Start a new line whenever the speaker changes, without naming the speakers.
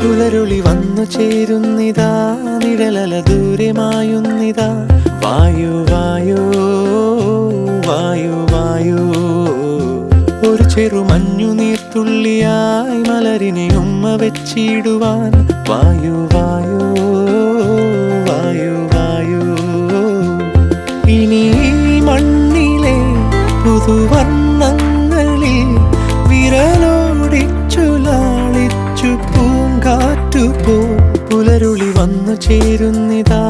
പുലരുളി വന്നു ചേരുന്നിതാ, നിഴലല ദൂരെ മായുന്നിതാ. വായു വായു വായു വായു, ഒരു ചെറു മഞ്ഞു നീർത്തുള്ളിയായി മലരിനെ ഉമ്മ വെച്ചിടുവാൻ. വായു വായു വായു വായു, ഇനി മണ്ണിലെ പുതുവർണ്ണങ്ങളിൽ വിരലോടിച്ചു ലാളിച്ചു പൂങ്കാറ്റുപോ. പുലരുളി വന്നു ചേരുന്നിതാ,